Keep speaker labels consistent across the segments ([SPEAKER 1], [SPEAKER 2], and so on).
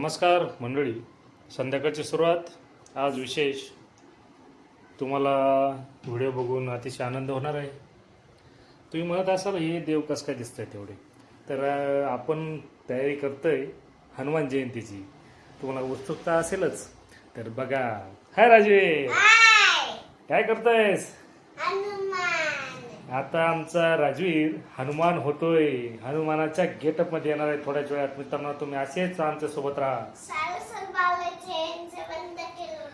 [SPEAKER 1] नमस्कार मंडळी, संध्याकाळची सुरुवात आज विशेष. तुम्हाला व्हिडिओ बघून अतिशय आनंद होणार आहे. तुम्ही म्हणत असाल हे देव कसं काय दिसत आहे तेवढे, तर आपण तयारी करतोय हनुमान जयंतीची. तुम्हाला उत्सुकता असेलच, तर बघा. हाय राजवीर, काय करतोयस? आता आमचा राजवीर हनुमान होतोय. हनुमानाच्या गेटअप मध्ये येणार आहे थोड्याच वेळात. मित्रांनो, तुम्ही असेच आमच्या सोबत राहा.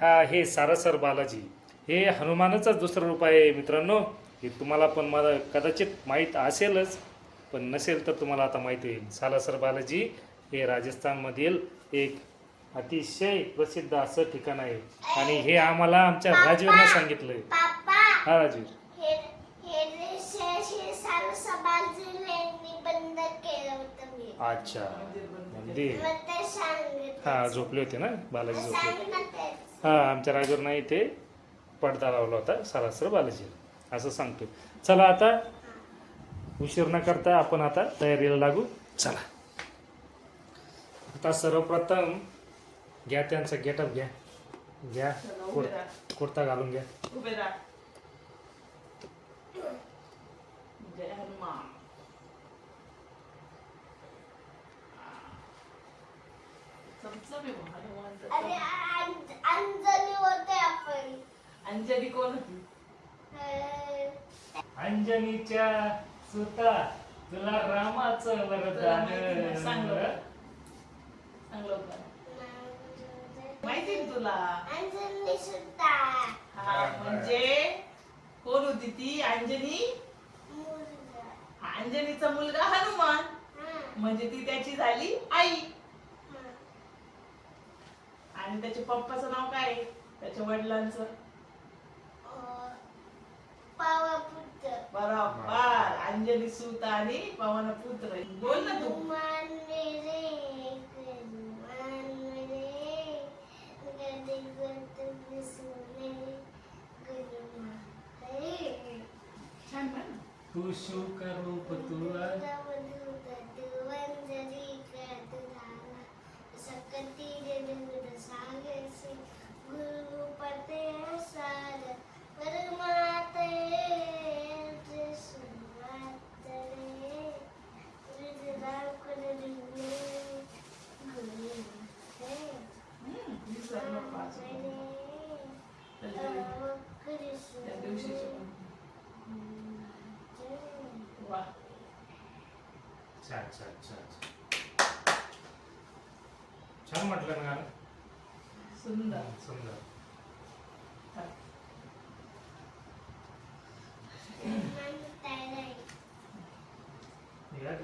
[SPEAKER 1] हा, हे सारसर बालाजी हे हनुमानाचाच दुसरं रूप आहे मित्रांनो. हे तुम्हाला पण मला कदाचित माहीत असेलच, पण नसेल तर तुम्हाला आता माहिती होईल. सालासर बालाजी हे राजस्थानमधील एक अतिशय प्रसिद्ध असं ठिकाण आहे, आणि हे आम्हाला आमच्या राजवीरनं सांगितलंय. हा राजवीर, अच्छा, मंदिर. हा, झोपले होते ना बालाजी, झोपले. हा, आमच्या राजवीरनं इथे पडदा लावला होता सालासर बालाजी, असं सांगतो. चला, आता उशीर न करता आपण आता तयारीला लागू. चला, आता सर्वप्रथम घ्या त्यांचा गेटअप, घ्या कुर्ता घालून घ्या.
[SPEAKER 2] जय हनुमान. अंजली कोण होती?
[SPEAKER 1] अंजनीच्या सुता, तुला रामाचं वरदान.
[SPEAKER 2] सांगलं माहिती तुला?
[SPEAKER 3] अंजनी सुद्धा.
[SPEAKER 2] हा, म्हणजे कोण होती ती? अंजनी. अंजनीचा मुलगा हनुमान, म्हणजे ती त्याची झाली आई. आणि त्याच्या पप्पाचं नाव काय? त्याच्या वडिलांचं बरोबर, अंजनी सूत आणि पवन पुत्र. बोल ना तू. छान म्हण.
[SPEAKER 1] तू शुक रूप तुला छान छान छान छान म्हटलं ना.
[SPEAKER 2] सुंदर
[SPEAKER 1] सुंदर.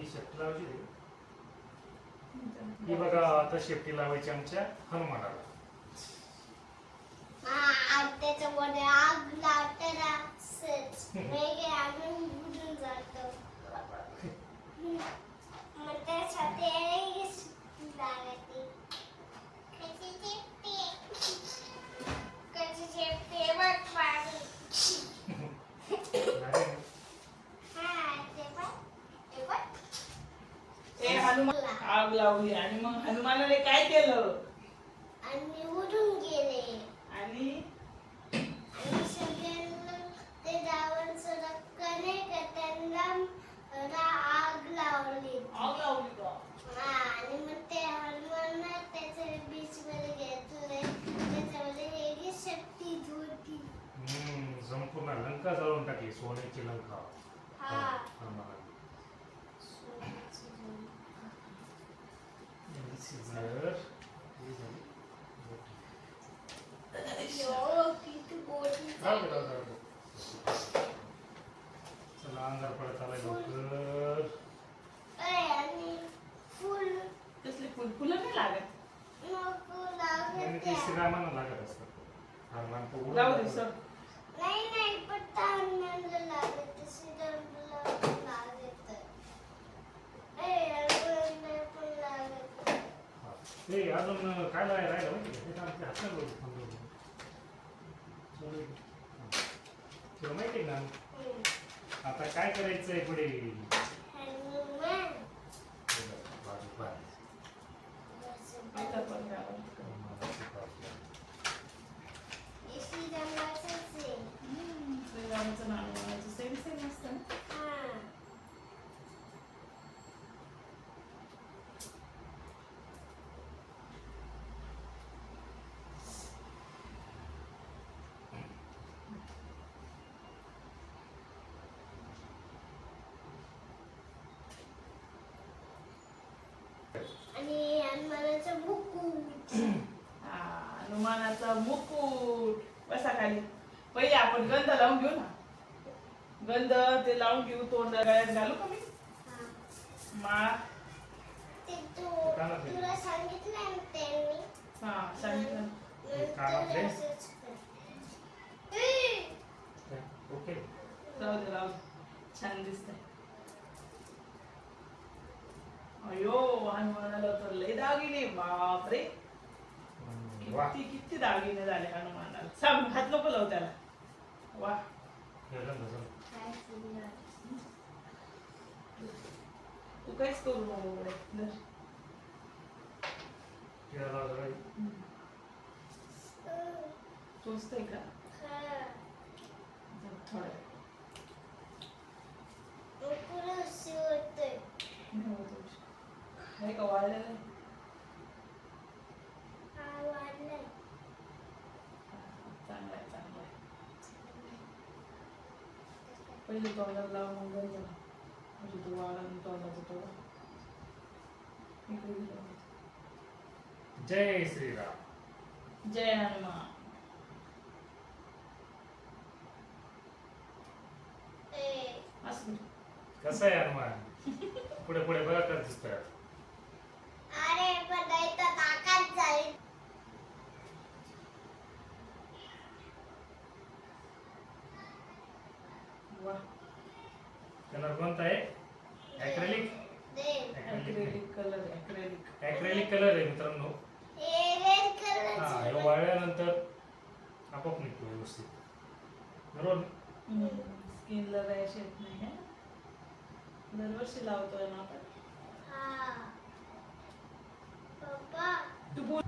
[SPEAKER 1] शेपटी लावायची. ही बघा, आता शेपटी लावायची आमच्या हनुमानाला.
[SPEAKER 3] त्याच्यामध्ये आग लागते ना, वेगळे आगून बुडून जातो. मग त्यासाठी लागायची कशी शेपटी बघ पाणी.
[SPEAKER 2] हनुमान आग लावली आणि मग हनुमानाने काय केलं?
[SPEAKER 3] आणि उडून गेले.
[SPEAKER 2] आणि
[SPEAKER 3] सगळ्यांना ते रावणचं रक्त नाही का, त्यांना आग लावली.
[SPEAKER 2] आग लावली का?
[SPEAKER 3] आणि मग ते हनुमान त्याच्या बीच मध्ये घेतले. त्याच्यामध्ये वेगळी शक्ती होती.
[SPEAKER 1] संपूर्ण लंका जळून टाकली, सोन्याची लंका. चला, अंगार पडत आलाय लवकर.
[SPEAKER 3] आणि फुल
[SPEAKER 2] कसली फुल? फुलं नाही लागत.
[SPEAKER 3] नको लागत.
[SPEAKER 1] ते श्रीरामाला लागत असतात.
[SPEAKER 2] जाऊ दे सर.
[SPEAKER 3] नाही पण हनुमानला लागत. श्रीरामला लागत. हनुमानला पण लागत.
[SPEAKER 1] ते अजून काय राहिलं माहिती का? ते आमच्या हातात माहिती ना. आता काय करायचंय पुढे?
[SPEAKER 3] हनुमान
[SPEAKER 2] इथं पण गावात.
[SPEAKER 3] श्रीरामाचंच आहे.
[SPEAKER 2] श्रीरामाचं नाव म्हणायचं सेम सेम असतं ना.
[SPEAKER 3] हा. आणि हनुमानाचं मुकुट.
[SPEAKER 2] हनुमानाचा मुकुट. बसा खाली. पहिले आपण गंध लावून घेऊ ना. गंध ते लावून घेऊ. तोंड गळ्यात घालू का मी?
[SPEAKER 3] हा.
[SPEAKER 2] माळ.
[SPEAKER 3] ते तुला सांगितलं ना त्यांनी.
[SPEAKER 2] हा सांगितलं.
[SPEAKER 1] कानातले?
[SPEAKER 3] नंतर असंच कर.
[SPEAKER 1] ओके.
[SPEAKER 2] राहू दे राहू दे. छान दिसतंय. अयो हनुमानाला तर लय दागिने. बापरे
[SPEAKER 1] वा.
[SPEAKER 2] किती दागिने झाले हनुमानाला. सांग हात नको लावू त्याला. वा
[SPEAKER 3] काय सुंदर.
[SPEAKER 2] तू काहीच करू नको पुढे. धर. टोचतंय का?
[SPEAKER 3] हा.
[SPEAKER 2] थोडं
[SPEAKER 3] मुकुटच शिवतोय.
[SPEAKER 2] नाही का वाळलेलं?
[SPEAKER 3] हा वाढलाय.
[SPEAKER 2] चांगलं आहे चांगलं आहे. पहिले तोंडाला लावून मग गंध लाव. म्हणजे तू वाळा आणि तोंडाचं तोडा. इकडे गेलं.
[SPEAKER 1] जय श्रीराम.
[SPEAKER 2] जय हनुमान.
[SPEAKER 3] ए,
[SPEAKER 2] असं
[SPEAKER 1] कसं आहे हनुमान? पुढे पुढे बघा कर दिसतोय.
[SPEAKER 3] अरे पण नाही तर ताकात जाईल.
[SPEAKER 2] वा.
[SPEAKER 1] कलर कोणता आहे? ऍक्रेलिक.
[SPEAKER 3] दे.
[SPEAKER 2] Acrylic colour. Acrylic.
[SPEAKER 1] Acrylic colour आहे मित्रांनो.
[SPEAKER 3] हे रेड
[SPEAKER 1] हा हे
[SPEAKER 3] कलरचं.
[SPEAKER 1] वाळल्यानंतर आपोआप निघतो व्यवस्थित. बरोबर.
[SPEAKER 2] स्किनला रॅश येत नाही है. दरवर्षी लावतोय ना आपण.
[SPEAKER 3] हा. पप्पा.
[SPEAKER 2] तू बोल.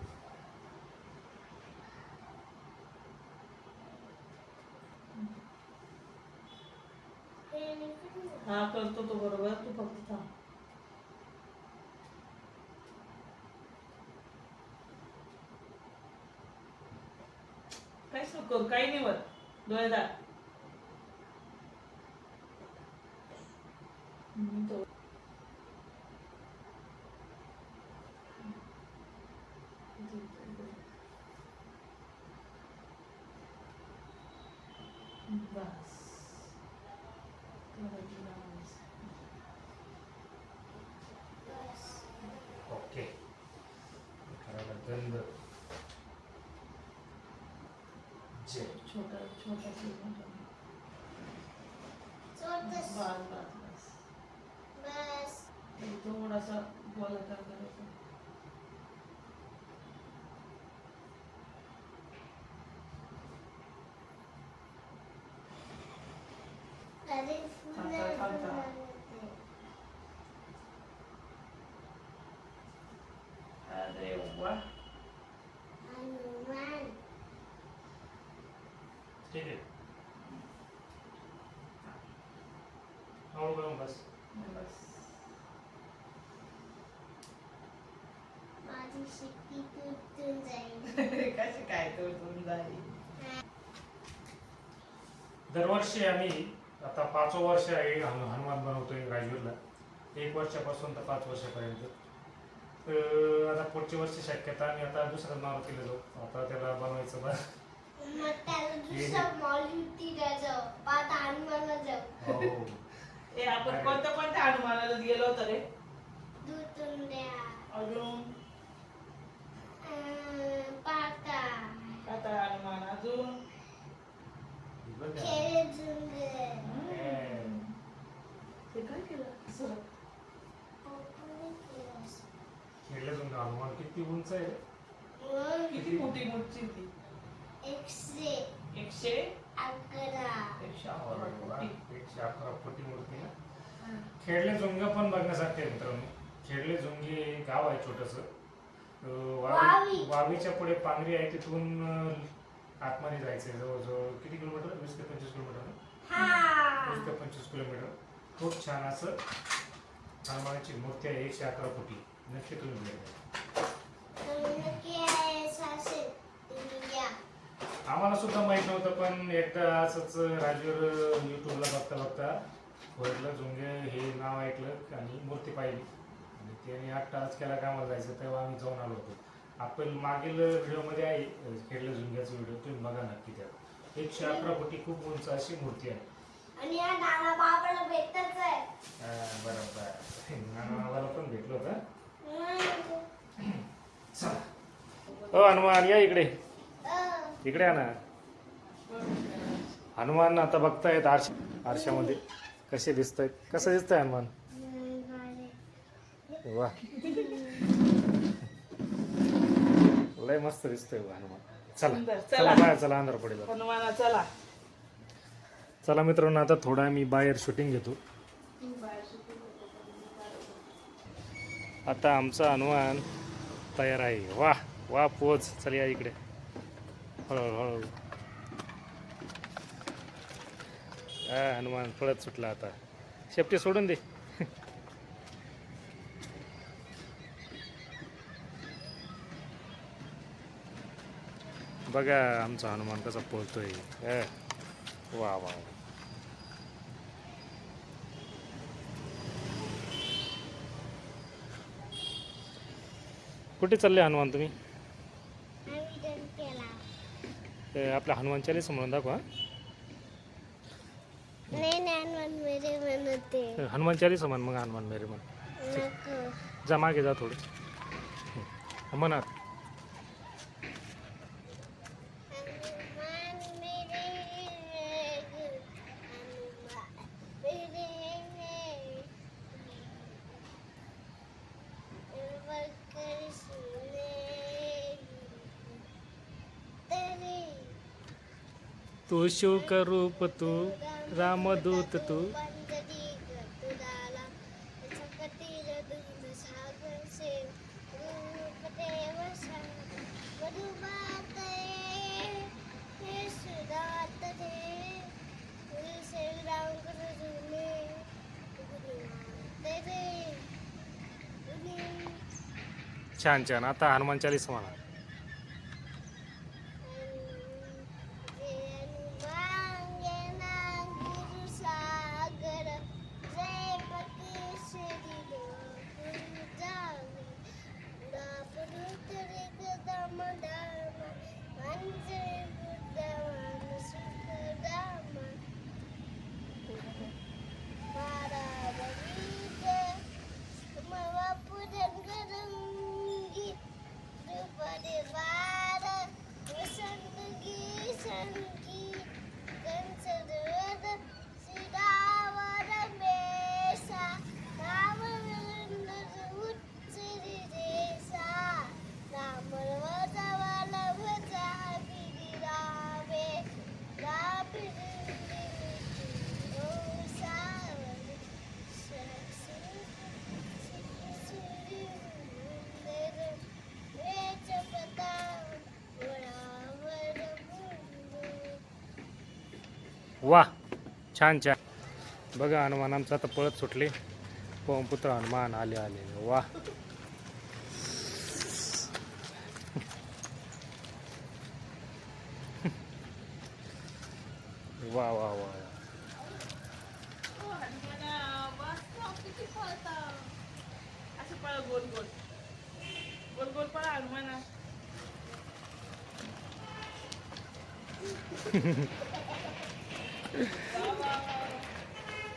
[SPEAKER 3] हे निघून जा.
[SPEAKER 2] हा करतो तो बरोबर. तू फक्त थांब. काहीच नको करू. काही नाही होत. डोळे दाब. तो बस.
[SPEAKER 3] बस.
[SPEAKER 1] ओके. करायला गंध. जय.
[SPEAKER 2] छोटा छोटा
[SPEAKER 3] छोटंच.
[SPEAKER 2] बस बस बस.
[SPEAKER 3] बस.
[SPEAKER 2] थोडासा गोलाकार करायचा.
[SPEAKER 3] अरे फुलं
[SPEAKER 2] थांब.
[SPEAKER 3] बनवते.
[SPEAKER 2] अरे वा.
[SPEAKER 3] हनुमान.
[SPEAKER 1] ठीक आहे. हळू करून बस.
[SPEAKER 2] बस.
[SPEAKER 3] माझी शिट्टी तुटून जाईल.
[SPEAKER 2] कशी काय तुटून झाली?
[SPEAKER 1] दरवर्षी आम्ही आता 5 वर्ष आहे हनुमान बनवतोय राजवीरला. 1 वर्षापासून तर 5 वर्षापर्यंत. तर आता पुढच्या वर्षी शक्यता आम्ही आता दुसऱ्या मारुतीला जाऊ. आता त्याला बनवायचं बस.
[SPEAKER 3] मग त्याला दुसरं मारुतीला जाऊ. पाच हनुमानला जाऊ.
[SPEAKER 1] हो.
[SPEAKER 2] ए आपण कोणत्या हनुमानाला गेलो होतो रे?
[SPEAKER 3] दुतून द्या.
[SPEAKER 2] अजून
[SPEAKER 3] पाता.
[SPEAKER 2] आता हनुमान. अजून
[SPEAKER 3] खेळ झुंग.
[SPEAKER 2] ते काय केलं असं?
[SPEAKER 1] खेळले तुमचं हनुमान किती उंच आहे रे?
[SPEAKER 2] किती मोठी मूर्ती ती?
[SPEAKER 3] 111.
[SPEAKER 2] 111 कोटी.
[SPEAKER 1] 111 कोटी मूर्ती ना. खेळले झुंग पण बघण्यासारखे आहे मित्रांनो. खेळले झुंगे गाव आहे छोटंसं.
[SPEAKER 3] वावी.
[SPEAKER 1] वावीच्या पुढे पांगरी आहे, तिथून आतमध्ये जायचंय. जवळजवळ किती किलोमीटर? 20 ते 25 किलोमीटर ना?
[SPEAKER 3] हा
[SPEAKER 1] 20 ते 25 किलोमीटर. खूप छान असं हनुमानाची मूर्ती आहे, 111 फुटी. नक्की तुम्ही भेट द्या.
[SPEAKER 3] नक्की आहे सासे तुम्ही या.
[SPEAKER 1] आम्हाला सुद्धा माहित नव्हतं, पण एकदा असंच राजूवर युट्यूबला बघता बघता ओळखलं, झुंगे हे नाव ऐकलं आणि मूर्ती पाहिली आणि त्याने 8 तास केला कामाला जायचं, तेव्हा आम्ही जाऊन आलो होतो. आपण मागील व्हिडिओमध्ये आहे खेळलं झुंग्याचा व्हिडिओ, तुम्ही बघा नक्की. त्यात 111 फुटी खूप उंच अशी मूर्ती आहे.
[SPEAKER 3] आणि या नाना बाबाला भेटतच आहे.
[SPEAKER 1] बरोबर, आम्हाला पण भेटलो होतं.
[SPEAKER 3] हम्म.
[SPEAKER 1] चला. हो हनुमान, या इकडे. इकडे आहे ना. हनुमान आता बघतायत आरशामध्ये कसे दिसत आहेत. कसं दिसतंय हनुमान? वा, लय मस्त दिसतोय हनुमान.
[SPEAKER 2] सुंदर.
[SPEAKER 1] चला
[SPEAKER 2] चला.
[SPEAKER 1] चला बाहेर, चला अंधार पडेल.
[SPEAKER 2] हनुमाना चला.
[SPEAKER 1] चला मित्रांनो, आता थोडा मी बाहेर शूटिंग घेतो. आता आमचा हनुमान तयार आहे. वा वा, पोच. चल या इकडे. हळूहळू हळूहळू. हनुमान पळत सुटला. आता शेपटी सोडून दे. बघा आमचा हनुमान कसा पळतोय. वा वा. कुठे चालले हनुमान तुम्ही?
[SPEAKER 3] आम्ही डन केला.
[SPEAKER 1] आपल्या हनुमान चालीसा म्हणून दाखवा.
[SPEAKER 3] नाही हनुमान मेरे म्हणते.
[SPEAKER 1] हनुमान चालीसा म्हण मग. हनुमान मेरे म्हण.
[SPEAKER 3] नको.
[SPEAKER 1] जा मागे जा थोडं. म्हणा.
[SPEAKER 3] हनुमान मेरे
[SPEAKER 1] तू शिव का रूप तू, रामदूत तू. छान छान. आता हनुमान चालीसा म्हणा. वा, छान छान. बघा हनुमान आमचं आता पळत सुटले. पवनपुत्र हनुमान आले आले. वा. वा वा वा.
[SPEAKER 2] असं पळा गोल गोल. गोल गोल पळा हनुमाना.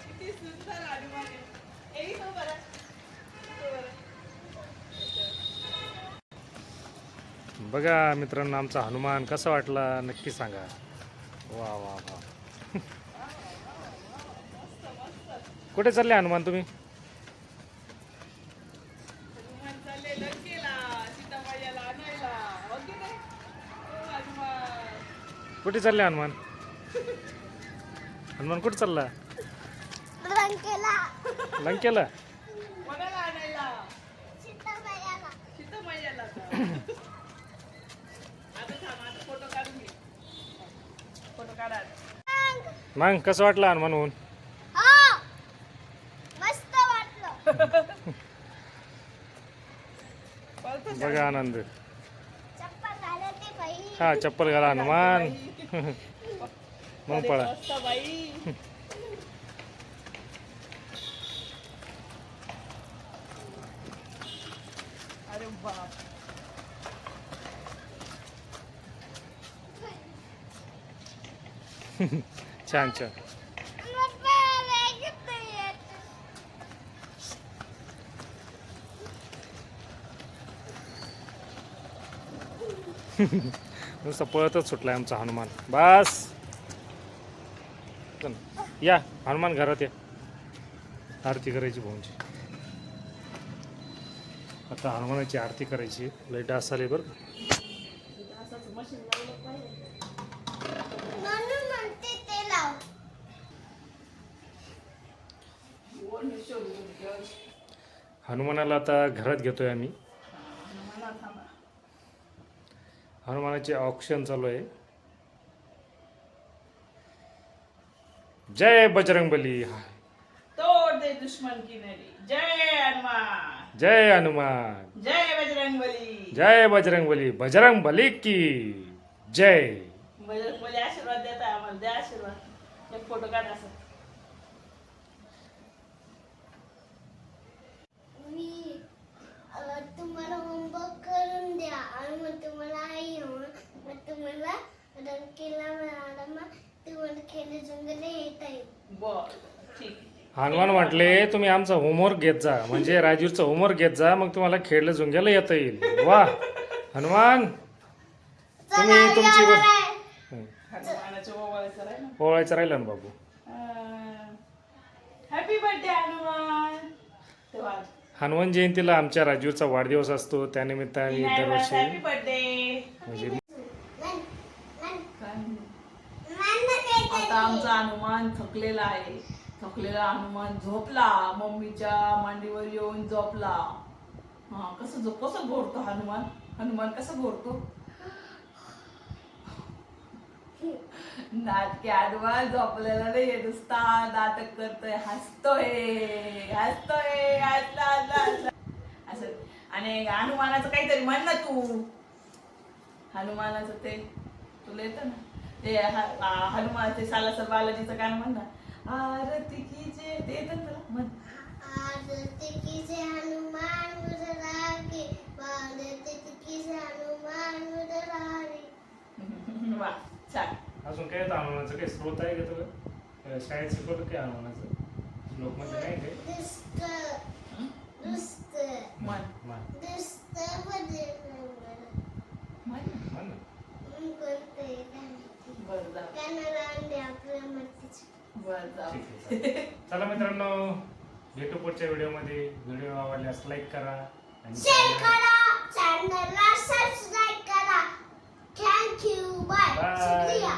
[SPEAKER 2] किती सुंदर हनुमान आहे. ए, इथं बरं. इथं बरं.
[SPEAKER 1] बघा मित्रांनो आमचा हनुमान कसा वाटला नक्की सांगा. वा वा वा. कुठे चालले हनुमान तुम्ही?
[SPEAKER 2] हनुमान चालले लंकेला सीतामाईला आणायला. हो की नाही? हो, हनुमान.
[SPEAKER 1] कुठे चालले हनुमान? हनुमान कुठे चालला?
[SPEAKER 3] लंकेला.
[SPEAKER 1] लंकेला.
[SPEAKER 2] कोणाला आणायला?
[SPEAKER 3] सीताबाईला.
[SPEAKER 2] सीतामाईला का? आता थांब, आता फोटो काढून घे. फोटो काढा आता.
[SPEAKER 1] मग कसं वाटलं हनुमान होऊन?
[SPEAKER 3] हो मस्त वाटलं.
[SPEAKER 2] पळतो
[SPEAKER 1] बघा आनंद.
[SPEAKER 3] चप्पल घाला ते बाई.
[SPEAKER 1] हा चप्पल घाला हनुमान. मग
[SPEAKER 2] अरे
[SPEAKER 1] पळा.
[SPEAKER 2] मस्त बाई. अरे बाप.
[SPEAKER 1] छान छान.
[SPEAKER 3] पप्पा लागत नाही.
[SPEAKER 1] नुसतं पळतच सुटलाय आमचा हनुमान. बस चल, या हनुमान घरात या. आरती करायची भाऊंची. आता हनुमानाची आरती करायची. लय डास आले बरं.
[SPEAKER 2] असंच मशीन लावलं पाहिजे.
[SPEAKER 3] म्हणून म्हणते ते लाव.
[SPEAKER 2] ओढ शोधून घे.
[SPEAKER 1] हनुमानाला आता घरात घेतोय आम्ही.
[SPEAKER 2] मला थांबा.
[SPEAKER 1] हनुमानाचे ऑक्शन चालू आहे. जय बजरंगबली.
[SPEAKER 2] तोड दे दुश्मन की नरी. जय हनुमान.
[SPEAKER 1] जय हनुमान.
[SPEAKER 2] जय बजरंगबली.
[SPEAKER 1] जय बजरंगबली. बजरंगबली की जय.
[SPEAKER 2] बजरंगबली आशीर्वाद देत आहे आम्हाला. द्या आशीर्वाद. एक फोटो काढ असं.
[SPEAKER 3] मी तुम्हाला होमवर्क करून द्या आणि मग तुम्हाला आई हवं मग तुम्हाला रंगीला मॅडम तुम्हाला खेळ जंगल येत आहे.
[SPEAKER 2] बर ठीक आहे.
[SPEAKER 1] हनुमान म्हटले तुम्ही आमचा होमवर्क घेत जा. म्हणजे राजूरचा होमवर्क घेत जा. मग तुम्हाला खेळलं झुंग्याला येता येईल. वा हनुमान तुम्ही तुमची
[SPEAKER 2] हनुमानाचं ओवाळायचं राहिलं.
[SPEAKER 1] ओळायचं राहिलं ना बाबू.
[SPEAKER 2] Happy birthday Hanuman. तेव्हा
[SPEAKER 1] हनुमान जयंतीला आमच्या राजूरचा वाढदिवस असतो. त्यानिमित्त आम्ही
[SPEAKER 2] हॅपी
[SPEAKER 1] दरवर्षी
[SPEAKER 2] बर्थडे.
[SPEAKER 1] म्हणजे
[SPEAKER 2] आता आमचा हनुमान थकलेला आहे. थकलेला हनुमान झोपला. मम्मीच्या मांडीवर येऊन झोपला. हा कसं घोरतो हनुमान. हनुमान कसं घोरतो. नाटके हनुमान झोपलेला नाही. नुसता नाटक करतोय. हसतोय हसला असं. आणि हनुमानाचं काहीतरी म्हण ना तू. हनुमानाचं ते तुला येतं ना ते हनुमान ते सालासर बालाजीचं गाणं म्हण ना. आरती की जय. ते येतं ना तुला म्हण.
[SPEAKER 3] आरती की जय हनुमान मुरारी आरती की जय हनुमान मुरारी.
[SPEAKER 2] वा छान.
[SPEAKER 1] अजून काय येतं हनुमानाचं काही स्रोत आहे का तुला? शाळेत शिकवलं काय हनुमानाचं? लोकमध्ये नाही काय?
[SPEAKER 3] दुस्त
[SPEAKER 2] म्हण
[SPEAKER 1] मान.
[SPEAKER 3] दुस्त बदल
[SPEAKER 2] म्हण.
[SPEAKER 1] मान ना.
[SPEAKER 3] कोणते
[SPEAKER 2] बरं जा.
[SPEAKER 3] कॅनडा अंडे आपल्या मतीचे.
[SPEAKER 2] बरं जा.
[SPEAKER 1] ठीक आहे. चला मित्रांनो भेटू पुढच्या व्हिडिओमध्ये. व्हिडिओ आवडल्यास लाईक करा आणि
[SPEAKER 3] शेअर करा चॅनलला सबस्क्राइब करा. Thank you bye.
[SPEAKER 1] Bye.
[SPEAKER 3] शुक्रिया.